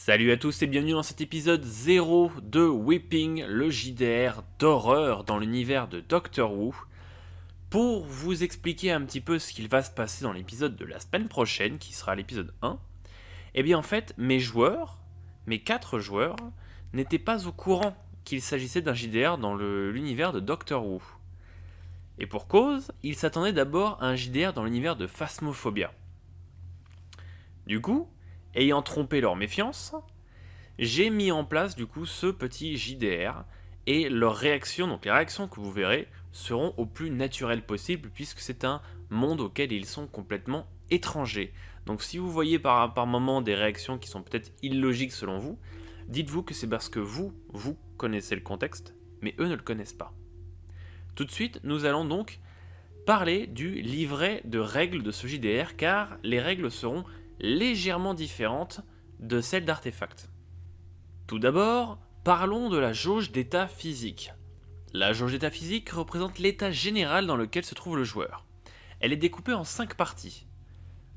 Salut à tous et bienvenue dans cet épisode 0 de Weeping, le JDR d'horreur dans l'univers de Doctor Who. Pour vous expliquer un petit peu ce qu'il va se passer dans l'épisode de la semaine prochaine, qui sera l'épisode 1, eh bien en fait, mes 4 joueurs, n'étaient pas au courant qu'il s'agissait d'un JDR dans l'univers de Doctor Who. Et pour cause, ils s'attendaient d'abord à un JDR dans l'univers de Phasmophobia. Du coup, ayant trompé leur méfiance, j'ai mis en place du coup ce petit JDR et leurs réactions, donc les réactions que vous verrez, seront au plus naturelles possible puisque c'est un monde auquel ils sont complètement étrangers. Donc si vous voyez par moment des réactions qui sont peut-être illogiques selon vous, dites-vous que c'est parce que vous connaissez le contexte, mais eux ne le connaissent pas. Tout de suite, nous allons donc parler du livret de règles de ce JDR car les règles seront légèrement différentes de celles d'Artefact. Tout d'abord, parlons de la jauge d'état physique. La jauge d'état physique représente l'état général dans lequel se trouve le joueur. Elle est découpée en 5 parties.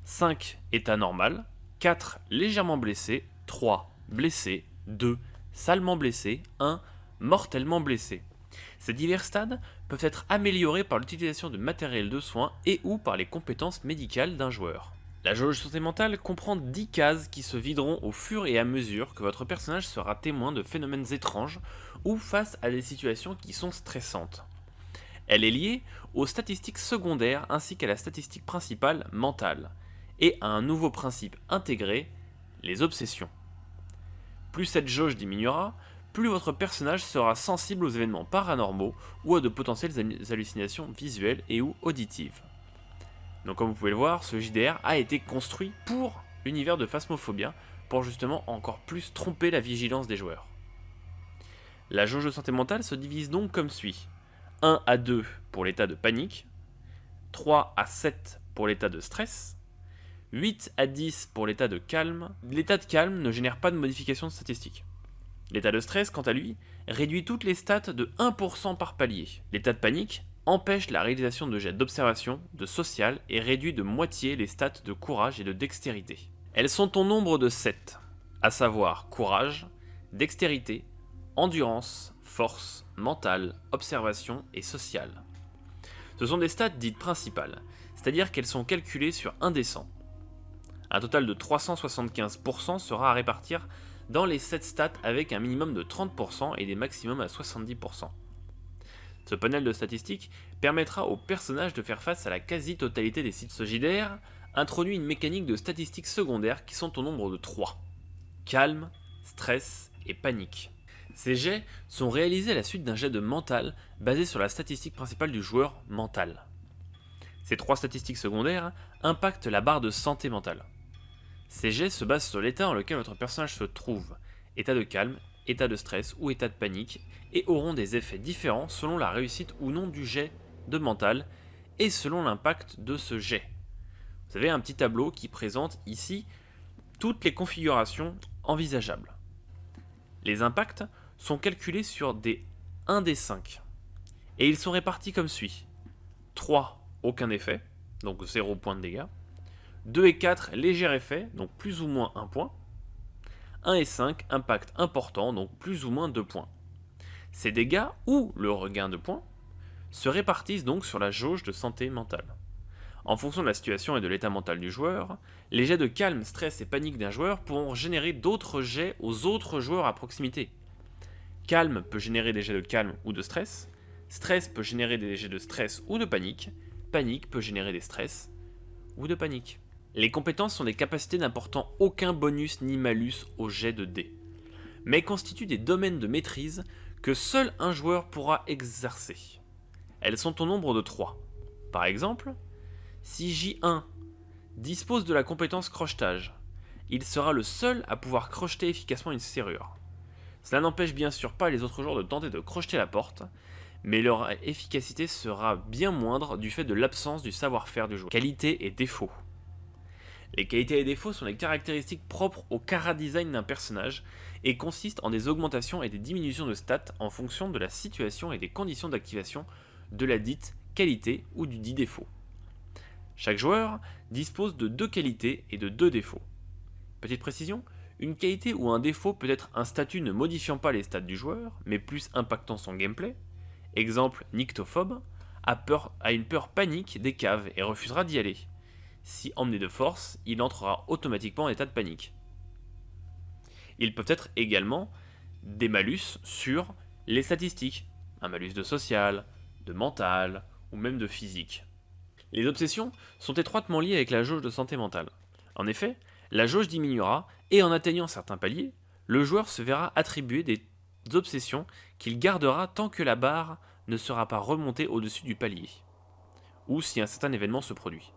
5 états normal, 4 légèrement blessé, 3 blessé, 2 salement blessé, 1 mortellement blessé. Ces divers stades peuvent être améliorés par l'utilisation de matériel de soins et ou par les compétences médicales d'un joueur. La jauge santé mentale comprend 10 cases qui se videront au fur et à mesure que votre personnage sera témoin de phénomènes étranges ou face à des situations qui sont stressantes. Elle est liée aux statistiques secondaires ainsi qu'à la statistique principale mentale, et à un nouveau principe intégré, les obsessions. Plus cette jauge diminuera, plus votre personnage sera sensible aux événements paranormaux ou à de potentielles hallucinations visuelles et ou auditives. Donc comme vous pouvez le voir, ce JDR a été construit pour l'univers de Phasmophobia, pour justement encore plus tromper la vigilance des joueurs. La jauge de santé mentale se divise donc comme suit. 1 à 2 pour l'état de panique, 3 à 7 pour l'état de stress, 8 à 10 pour l'état de calme. L'état de calme ne génère pas de modification de statistique. L'état de stress, quant à lui, réduit toutes les stats de 1% par palier. L'état de panique empêche la réalisation de jets d'observation, de social et réduit de moitié les stats de courage et de dextérité. Elles sont au nombre de 7, à savoir courage, dextérité, endurance, force, mentale, observation et social. Ce sont des stats dites principales, c'est-à-dire qu'elles sont calculées sur un des 100. Un total de 375% sera à répartir dans les 7 stats avec un minimum de 30% et des maximums à 70%. Ce panel de statistiques permettra au personnage de faire face à la quasi-totalité des sites JDR, introduit une mécanique de statistiques secondaires qui sont au nombre de 3. Calme, stress et panique. Ces jets sont réalisés à la suite d'un jet de mental basé sur la statistique principale du joueur mental. Ces 3 statistiques secondaires impactent la barre de santé mentale. Ces jets se basent sur l'état dans lequel votre personnage se trouve, état de calme, état de stress ou état de panique, et auront des effets différents selon la réussite ou non du jet de mental et selon l'impact de ce jet. Vous avez un petit tableau qui présente ici toutes les configurations envisageables. Les impacts sont calculés sur des 1 des 5 et ils sont répartis comme suit. 3, aucun effet, donc 0 point de dégâts. 2 et 4, léger effet, donc plus ou moins 1 point. 1 et 5, impact important, donc plus ou moins 2 points. Ces dégâts, ou le regain de points, se répartissent donc sur la jauge de santé mentale. En fonction de la situation et de l'état mental du joueur, les jets de calme, stress et panique d'un joueur pourront générer d'autres jets aux autres joueurs à proximité. Calme peut générer des jets de calme ou de stress peut générer des jets de stress ou de panique peut générer des stress ou de panique. Les compétences sont des capacités n'apportant aucun bonus ni malus au jet de dés, mais constituent des domaines de maîtrise que seul un joueur pourra exercer. Elles sont au nombre de 3. Par exemple, si J1 dispose de la compétence crochetage, il sera le seul à pouvoir crocheter efficacement une serrure. Cela n'empêche bien sûr pas les autres joueurs de tenter de crocheter la porte, mais leur efficacité sera bien moindre du fait de l'absence du savoir-faire du joueur. Qualités et défauts. Les qualités et défauts sont les caractéristiques propres au chara-design d'un personnage et consistent en des augmentations et des diminutions de stats en fonction de la situation et des conditions d'activation de la dite qualité ou du dit défaut. Chaque joueur dispose de 2 qualités et de 2 défauts. Petite précision, Une qualité ou un défaut peut être un statut ne modifiant pas les stats du joueur, mais plus impactant son gameplay. Exemple, nyctophobe a une peur panique des caves et refusera d'y aller. Si emmené de force, il entrera automatiquement en état de panique. Ils peuvent être également des malus sur les statistiques, un malus de social, de mental ou même de physique. Les obsessions sont étroitement liées avec la jauge de santé mentale. En effet, la jauge diminuera et en atteignant certains paliers, le joueur se verra attribuer des obsessions qu'il gardera tant que la barre ne sera pas remontée au-dessus du palier, ou si un certain événement se produit.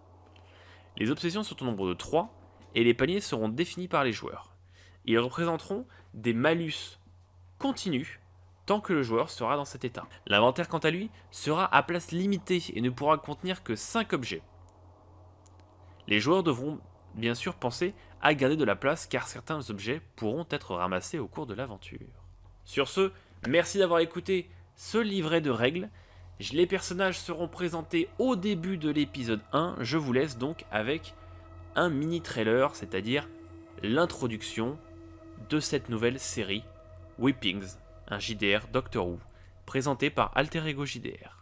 Les obsessions sont au nombre de 3 et les paliers seront définis par les joueurs. Ils représenteront des malus continus tant que le joueur sera dans cet état. L'inventaire, quant à lui, sera à place limitée et ne pourra contenir que 5 objets. Les joueurs devront bien sûr penser à garder de la place car certains objets pourront être ramassés au cours de l'aventure. Sur ce, merci d'avoir écouté ce livret de règles. Les personnages seront présentés au début de l'épisode 1. Je vous laisse donc avec un mini trailer, c'est-à-dire l'introduction de cette nouvelle série Whippings, un JDR Doctor Who, présenté par Alter Ego JDR.